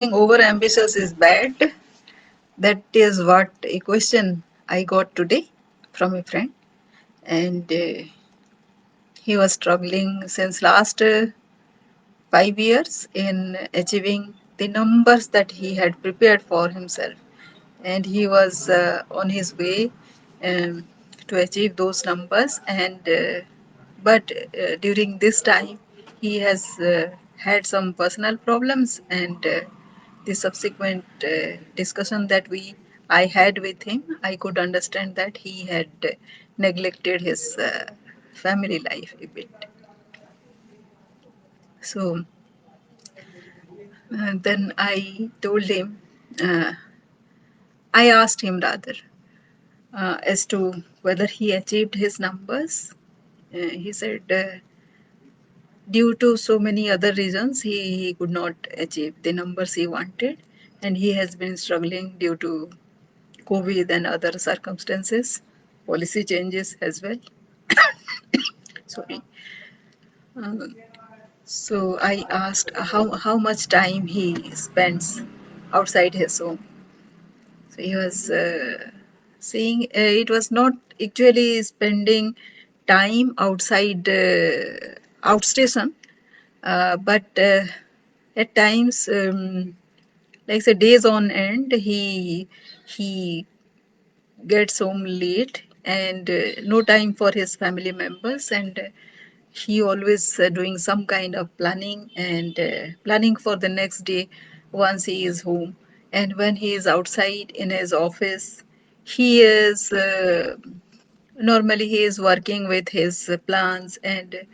Being over ambitious is bad. That is what a question I got today from a friend, and he was struggling since last 5 years in achieving the numbers that he had prepared for himself, and he was on his way um, to achieve those numbers. And but during this time, he has had some personal problems, and the subsequent discussion that we I had with him, I could understand that he had neglected his family life a bit. So then I told him, uh, I asked him rather, as to whether he achieved his numbers. He said, due to so many other reasons, he could not achieve the numbers he wanted, and he has been struggling due to COVID and other circumstances, policy changes as well. Sorry. Um, so I asked how much time he spends outside his home. So he was saying it was not actually spending time outside outstation, but at times, like say days on end, he gets home late and no time for his family members, and he always doing some kind of planning and planning for the next day once he is home. And when he is outside in his office, he is normally he is working with his plans and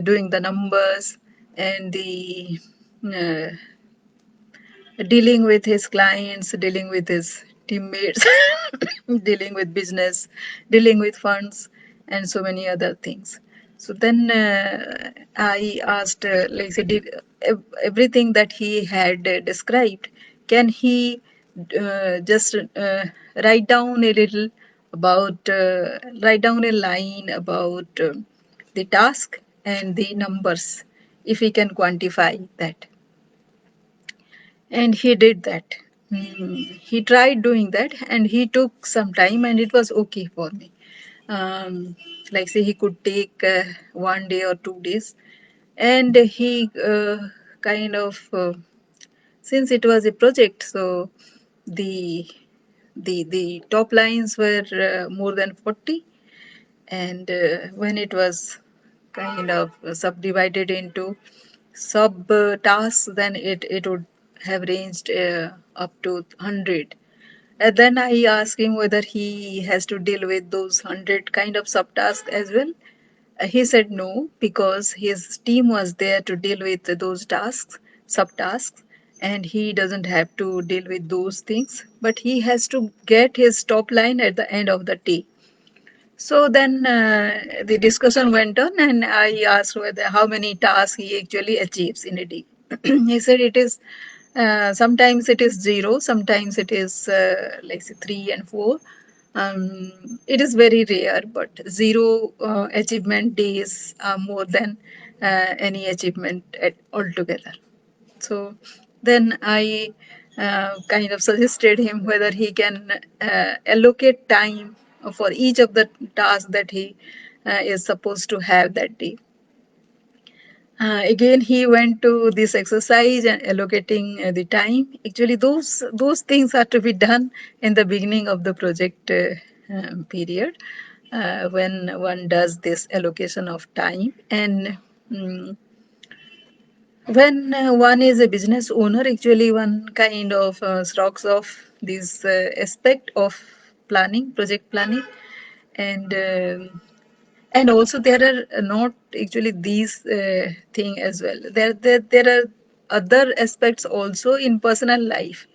doing the numbers and the uh, dealing with his clients, dealing with his teammates, dealing with business, dealing with funds, and so many other things. So then I asked, like, say, everything that he had described, can he just write down a little about, write down a line about the task and the numbers, if he can quantify that? And he did that. He tried doing that, and he took some time, and it was okay for me. Like say he could take 1 day or 2 days, and he kind of since it was a project, so the the top lines were more than 40, and when it was kind of subdivided into sub tasks, then it would have ranged up to 100. And then I asked him whether he has to deal with those 100 kind of subtasks as well. He said no, because his team was there to deal with those tasks, subtasks, and he doesn't have to deal with those things. But he has to get his top line at the end of the day. So then the discussion went on, and I asked whether how many tasks he actually achieves in a day. He said it is sometimes it is zero, sometimes it is like say 3 and 4. It is very rare, but zero achievement days are more than any achievement altogether. So then I kind of suggested him whether he can allocate time for each of the tasks that he is supposed to have that day. Again, he went to this exercise and allocating the time. Actually, those things are to be done in the beginning of the project period, when one does this allocation of time. And mm, when one is a business owner, actually one kind of strokes off this aspect of planning, project planning, and and also there are not actually these thing as well. There are other aspects also in personal life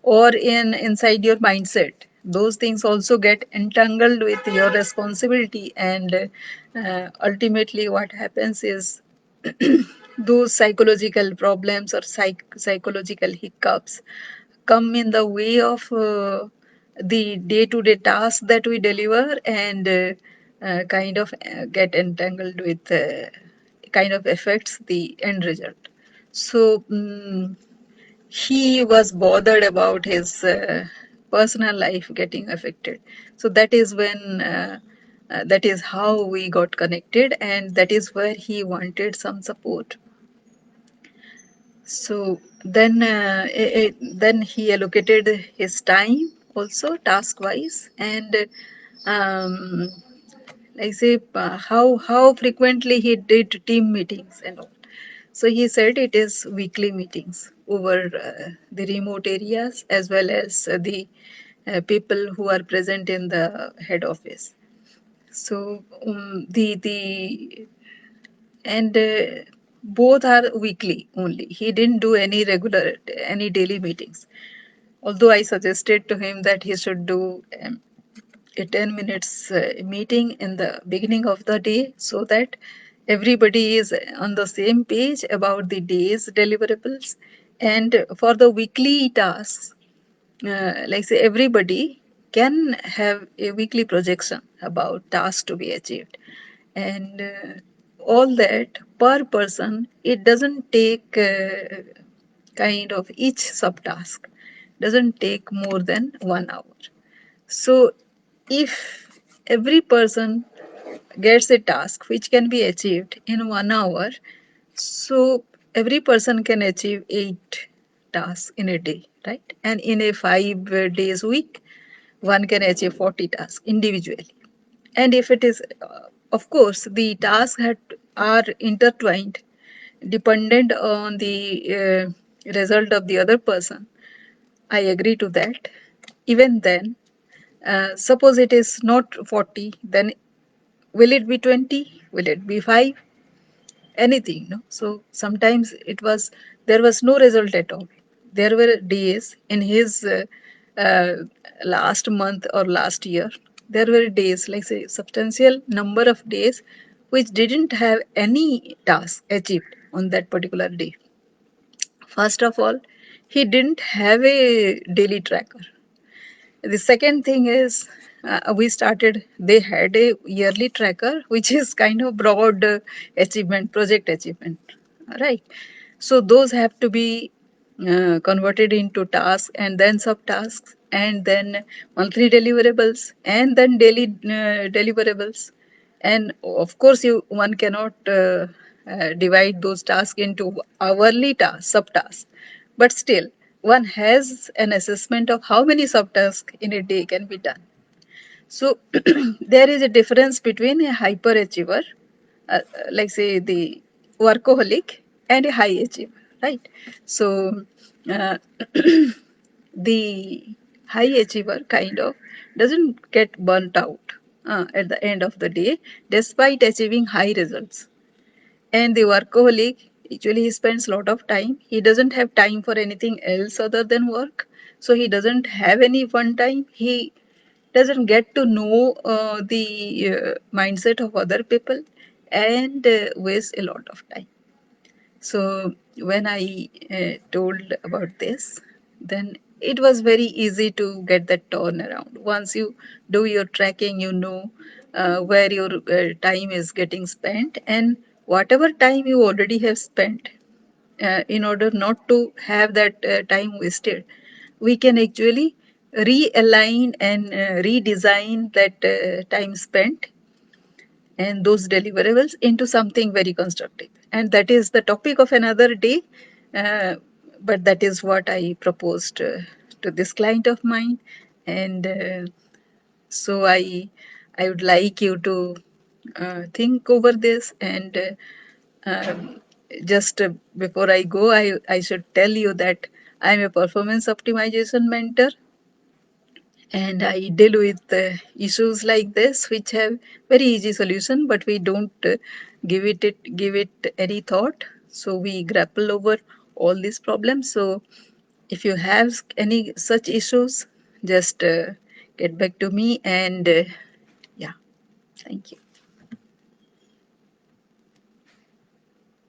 or in inside your mindset. Those things also get entangled with your responsibility, and ultimately what happens is those psychological problems or psychological hiccups come in the way of the day-to-day tasks that we deliver, and kind of get entangled with kind of affects the end result. So he was bothered about his personal life getting affected. So that is when that is how we got connected, and that is where he wanted some support. So then he allocated his time also task wise, and um, like say how frequently he did team meetings and all. So he said it is weekly meetings over the remote areas as well as the people who are present in the head office. So the and both are weekly only. He didn't do any regular any daily meetings. Although I suggested to him that he should do a 10 minutes meeting in the beginning of the day so that everybody is on the same page about the day's deliverables, and for the weekly tasks, like say everybody can have a weekly projection about tasks to be achieved, and all that per person. It doesn't take kind of each subtask doesn't take more than 1 hour. So if every person gets a task which can be achieved in 1 hour, so every person can achieve 8 tasks in a day, right? And in a 5 days week, one can achieve 40 tasks individually. And if it is, of course, the tasks are intertwined, dependent on the result of the other person. I agree to that. Even then, suppose it is not 40, then will it be 20? Will it be 5? Anything, no? So sometimes there was no result at all. There were days in his uh, last month or last year, there were days, like say, substantial number of days, which didn't have any task achieved on that particular day. First of all, he didn't have a daily tracker. The second thing is, they had a yearly tracker, which is kind of broad project achievement, right? So those have to be converted into tasks and then subtasks and then monthly deliverables and then daily deliverables. And of course, one cannot divide those tasks into hourly tasks, subtasks. But still, one has an assessment of how many subtasks in a day can be done. So there is a difference between a hyperachiever, like say the workaholic, and a high achiever, right? So uh, the high achiever kind of doesn't get burnt out at the end of the day, despite achieving high results. And the workaholic, actually, he spends a lot of time. He doesn't have time for anything else other than work. So he doesn't have any fun time. He doesn't get to know the mindset of other people, and wastes a lot of time. So when I told about this, then it was very easy to get that turnaround. Once you do your tracking, you know where your time is getting spent, and whatever time you already have spent, in order not to have that time wasted, we can actually realign and redesign that time spent and those deliverables into something very constructive. And that is the topic of another day. Uh, but that is what I proposed to this client of mine. And so I would like you to think over this. And just before I go, I should tell you that I'm a performance optimization mentor, and I deal with issues like this which have very easy solution, but we don't give it any thought. So we grapple over all these problems. So if you have any such issues, just get back to me, and yeah, thank you.